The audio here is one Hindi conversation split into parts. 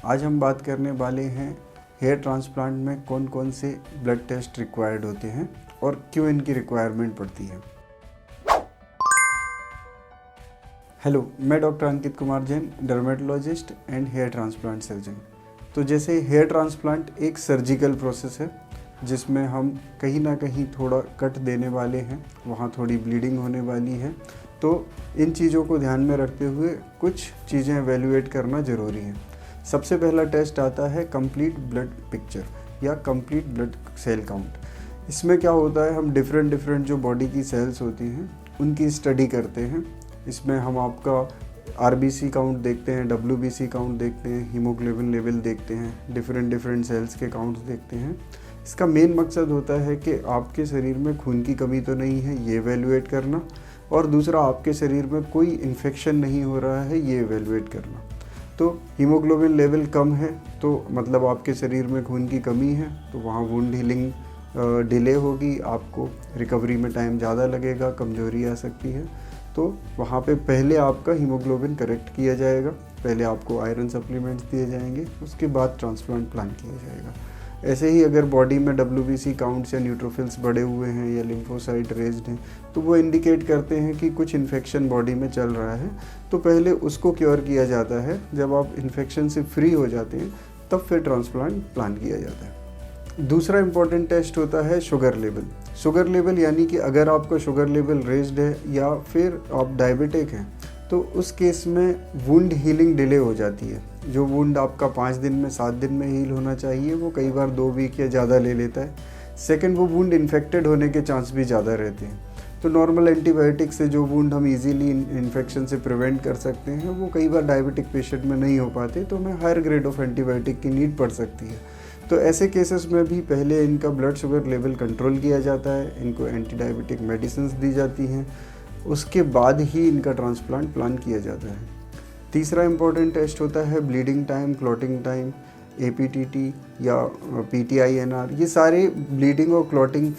आज हम बात करने वाले हैं हेयर ट्रांसप्लांट में कौन कौन से ब्लड टेस्ट रिक्वायर्ड होते हैं और क्यों इनकी रिक्वायरमेंट पड़ती है। हेलो, मैं doctor Ankit Kumar Jain, dermatologist and hair transplant surgeon. तो जैसे हेयर ट्रांसप्लांट एक सर्जिकल प्रोसेस है जिसमें हम कहीं ना कहीं थोड़ा कट देने वाले हैं, वहाँ थोड़ी ब्लीडिंग होने वाली है। तो इन चीज़ों को ध्यान में रखते हुए कुछ चीज़ें एवेल्युएट करना ज़रूरी है। सबसे पहला टेस्ट आता है कंप्लीट ब्लड पिक्चर या कंप्लीट ब्लड सेल काउंट। इसमें क्या होता है, हम डिफरेंट जो बॉडी की सेल्स होती हैं उनकी स्टडी करते हैं। इसमें हम आपका आरबीसी काउंट देखते हैं, डब्ल्यूबीसी काउंट देखते हैं, हीमोग्लोबिन लेवल देखते हैं, डिफरेंट सेल्स के काउंट्स देखते हैं। इसका मेन मकसद होता है कि आपके शरीर में खून की कमी तो नहीं है, ये एवेल्युएट करना, और दूसरा आपके शरीर में कोई इन्फेक्शन नहीं हो रहा है, ये एवेल्युएट करना। तो हीमोग्लोबिन लेवल कम है तो मतलब आपके शरीर में खून की कमी है, तो वहाँ वुंड हीलिंग डिले होगी, आपको रिकवरी में टाइम ज़्यादा लगेगा, कमजोरी आ सकती है। तो वहाँ पे पहले आपका हीमोग्लोबिन करेक्ट किया जाएगा, पहले आपको आयरन सप्लीमेंट्स दिए जाएंगे, उसके बाद ट्रांसप्लांट प्लान किया जाएगा। ऐसे ही अगर बॉडी में डब्ल्यूबीसी काउंट्स या न्यूट्रोफिल्स बढ़े हुए हैं या लिम्फोसाइट रेज्ड हैं तो वो इंडिकेट करते हैं कि कुछ इन्फेक्शन बॉडी में चल रहा है। तो पहले उसको क्योर किया जाता है। जब आप इन्फेक्शन से फ्री हो जाते हैं तब फिर ट्रांसप्लांट प्लान किया जाता है। दूसरा इम्पॉर्टेंट टेस्ट होता है शुगर लेवल। शुगर लेवल यानी कि अगर आपका शुगर लेवल रेज्ड है या फिर आप डायबिटिक हैं तो उस केस में वुंड हीलिंग डिले हो जाती है। जो वुंड आपका 5 दिन में 7 दिन में हील होना चाहिए वो कई बार 2 वीक या ज़्यादा ले लेता है। सेकंड, वो वुंड इन्फेक्टेड होने के चांस भी ज़्यादा रहते हैं। तो नॉर्मल एंटीबायोटिक से जो वुंड हम इजीली इन्फेक्शन से प्रिवेंट कर सकते हैं वो कई बार डायबिटिक पेशेंट में नहीं हो पाते, तो हमें हायर ग्रेड ऑफ एंटीबायोटिक की नीड पड़ सकती है। तो ऐसे केसेस में भी पहले इनका ब्लड शुगर लेवल कंट्रोल किया जाता है, इनको एंटी डायबिटिक मेडिसिन दी जाती हैं, उसके बाद ही इनका ट्रांसप्लांट प्लान किया जाता है। तीसरा इम्पॉर्टेंट टेस्ट होता है bleeding time, clotting time, APTT या पीटीआईएनआर। ये सारे ब्लीडिंग और क्लॉटिंग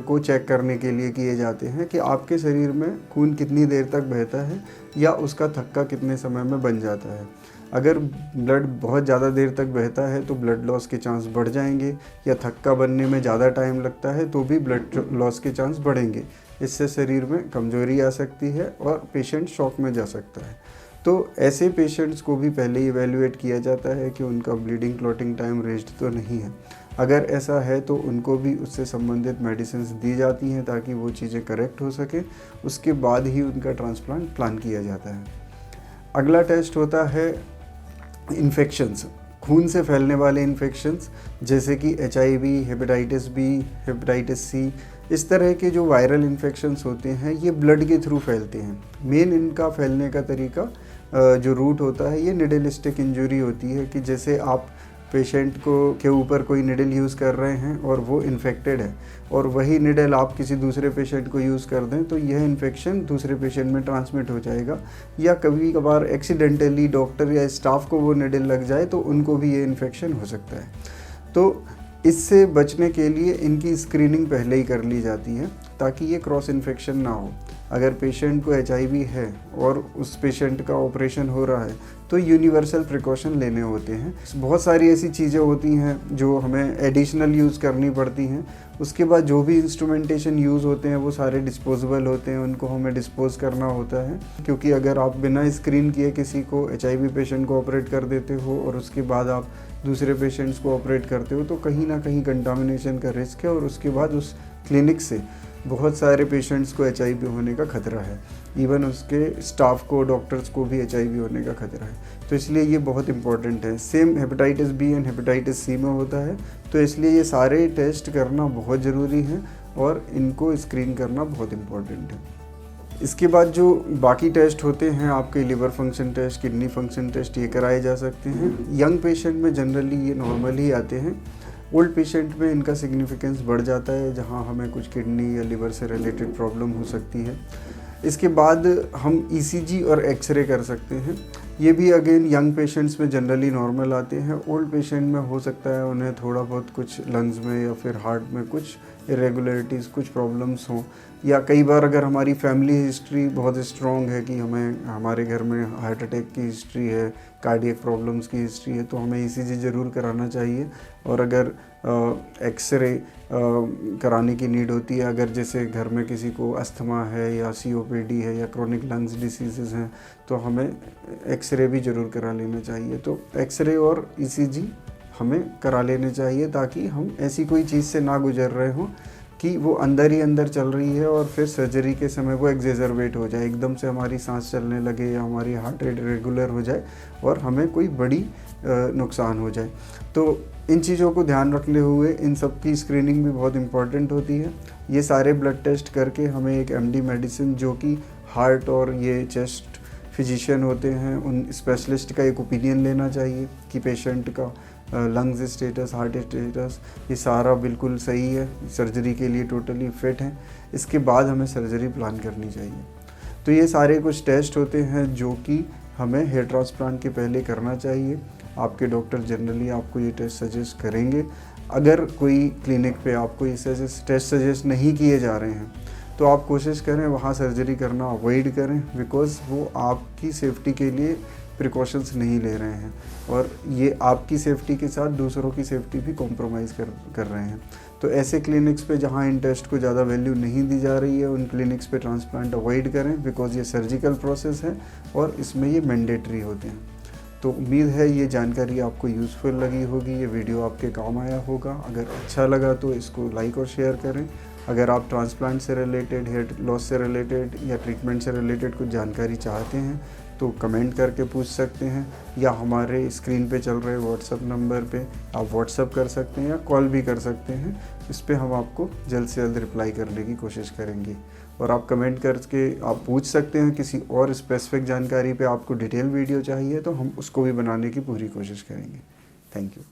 को चेक करने के लिए किए जाते हैं कि आपके शरीर में खून कितनी देर तक बहता है या उसका थक्का कितने समय में बन जाता है। अगर ब्लड बहुत ज़्यादा देर तक बहता है तो ब्लड लॉस के चांस बढ़ जाएंगे, या थक्का बनने में ज़्यादा टाइम लगता है तो भी ब्लड लॉस के चांस बढ़ेंगे। इससे शरीर में कमजोरी आ सकती है और पेशेंट शॉक में जा सकता है। तो ऐसे पेशेंट्स को भी पहले ही इवैल्यूएट किया जाता है कि उनका ब्लीडिंग क्लॉटिंग टाइम रेज्ड तो नहीं है। अगर ऐसा है तो उनको भी उससे संबंधित मेडिसिन दी जाती हैं ताकि वो चीज़ें करेक्ट हो सके। उसके बाद ही उनका ट्रांसप्लांट प्लान किया जाता है। अगला टेस्ट होता है इन्फेक्शंस, खून से फैलने वाले इन्फेक्शंस जैसे कि HIV, hepatitis B, hepatitis C. इस तरह के जो वायरल इन्फेक्शंस होते हैं ये ब्लड के थ्रू फैलते हैं। मेन इनका फैलने का तरीका जो रूट होता है ये निडलिस्टिक इंजरी होती है कि जैसे आप पेशेंट के ऊपर कोई निडल यूज़ कर रहे हैं और वो इन्फेक्टेड है और वही निडल आप किसी दूसरे पेशेंट को यूज़ कर दें तो यह इन्फेक्शन दूसरे पेशेंट में ट्रांसमिट हो जाएगा, या कभी कभार एक्सीडेंटली डॉक्टर या स्टाफ को वो निडल लग जाए तो उनको भी ये इन्फेक्शन हो सकता है। तो इससे बचने के लिए इनकी स्क्रीनिंग पहले ही कर ली जाती है ताकि ये क्रॉस इन्फेक्शन ना हो। अगर पेशेंट को HIV है और उस पेशेंट का ऑपरेशन हो रहा है तो यूनिवर्सल प्रिकॉशन लेने होते हैं। बहुत सारी ऐसी चीज़ें होती हैं जो हमें एडिशनल यूज़ करनी पड़ती हैं। उसके बाद जो भी इंस्ट्रूमेंटेशन यूज़ होते हैं वो सारे डिस्पोजेबल होते हैं, उनको हमें डिस्पोज करना होता है। क्योंकि अगर आप बिना स्क्रीन किए किसी को HIV पेशेंट को ऑपरेट कर देते हो और उसके बाद आप दूसरे पेशेंट्स को ऑपरेट करते हो तो कहीं ना कहीं कंटामिनेशन का रिस्क है और उसके बाद उस क्लिनिक से बहुत सारे पेशेंट्स को HIV होने का खतरा है। इवन उसके स्टाफ को, डॉक्टर्स को भी HIV होने का खतरा है। तो इसलिए ये बहुत इंपॉर्टेंट है। Same hepatitis B and hepatitis C में होता है, तो इसलिए ये सारे टेस्ट करना बहुत ज़रूरी है और इनको स्क्रीन करना बहुत इम्पॉर्टेंट है। इसके बाद जो बाकी टेस्ट होते हैं आपके liver function test, kidney function test, ये कराए जा सकते हैं। यंग पेशेंट में जनरली ये नॉर्मल ही आते हैं। ओल्ड पेशेंट में इनका सिग्निफिकेंस बढ़ जाता है जहाँ हमें कुछ किडनी या लिवर से रिलेटेड प्रॉब्लम हो सकती है। इसके बाद हम ECG और एक्सरे कर सकते हैं। ये भी अगेन यंग पेशेंट्स में जनरली नॉर्मल आते हैं। ओल्ड पेशेंट में हो सकता है उन्हें थोड़ा बहुत कुछ लंग्स में या फिर हार्ट में कुछ इरेगुलरिटीज़, कुछ प्रॉब्लम्स हों, या कई बार अगर हमारी फैमिली हिस्ट्री बहुत स्ट्रॉन्ग है कि हमें हमारे घर में हार्ट अटैक की हिस्ट्री है, कार्डियक प्रॉब्लम्स की हिस्ट्री है, तो हमें ईसीजी ज़रूर कराना चाहिए। और अगर एक्सरे कराने की नीड होती है, अगर जैसे घर में किसी को अस्थमा है या सीओपीडी है या क्रोनिक लंग्स डिसीज़ेज़ हैं, तो हमें एक्सरे भी ज़रूर करा लेना चाहिए। तो एक्सरे और ईसीजी हमें करा लेने चाहिए ताकि हम ऐसी कोई चीज़ से ना गुजर रहे हों कि वो अंदर ही अंदर चल रही है और फिर सर्जरी के समय वो एग्जेजरबेट हो जाए, एकदम से हमारी सांस चलने लगे या हमारी हार्ट रेट रेगुलर हो जाए और हमें कोई बड़ी नुकसान हो जाए। तो इन चीज़ों को ध्यान रखते हुए इन सब की स्क्रीनिंग भी बहुत इम्पॉर्टेंट होती है। ये सारे ब्लड टेस्ट करके हमें एक एमडी मेडिसिन, जो कि हार्ट और ये चेस्ट फिजिशियन होते हैं, उन स्पेशलिस्ट का एक ओपिनियन लेना चाहिए कि पेशेंट का लंग्स स्टेटस, हार्ट स्टेटस, ये सारा बिल्कुल सही है, सर्जरी के लिए टोटली फिट है। इसके बाद हमें सर्जरी प्लान करनी चाहिए। तो ये सारे कुछ टेस्ट होते हैं जो कि हमें हेयर ट्रांसप्लांट के पहले करना चाहिए। आपके डॉक्टर जनरली आपको ये टेस्ट सजेस्ट करेंगे। अगर कोई क्लिनिक पे आपको ये टेस्ट सजेस्ट नहीं किए जा रहे हैं, तो आप कोशिश करें वहाँ सर्जरी करना अवॉइड करें, बिकॉज़ वो आपकी सेफ्टी के लिए प्रिकॉशंस नहीं ले रहे हैं और ये आपकी सेफ्टी के साथ दूसरों की सेफ्टी भी कॉम्प्रोमाइज़ कर रहे हैं। तो ऐसे क्लिनिक्स पे जहाँ इन टेस्ट को ज़्यादा वैल्यू नहीं दी जा रही है, उन क्लिनिक्स पे ट्रांसप्लांट अवॉइड करें, बिकॉज़ ये सर्जिकल प्रोसेस है और इसमें ये मैंडेटरी होते हैं। तो उम्मीद है ये जानकारी आपको यूज़फुल लगी होगी, ये वीडियो आपके काम आया होगा। अगर अच्छा लगा तो इसको लाइक और शेयर करें। अगर आप ट्रांसप्लांट से रिलेटेड, हेयर लॉस से रिलेटेड या ट्रीटमेंट से रिलेटेड कुछ जानकारी चाहते हैं तो कमेंट करके पूछ सकते हैं, या हमारे स्क्रीन पे चल रहे व्हाट्सअप नंबर पे आप व्हाट्सअप कर सकते हैं या कॉल भी कर सकते हैं। इस पे हम आपको जल्द से जल्द रिप्लाई करने की कोशिश करेंगे। और आप कमेंट करके आप पूछ सकते हैं किसी और स्पेसिफिक जानकारी पे आपको डिटेल वीडियो चाहिए तो हम उसको भी बनाने की पूरी कोशिश करेंगे। Thank you.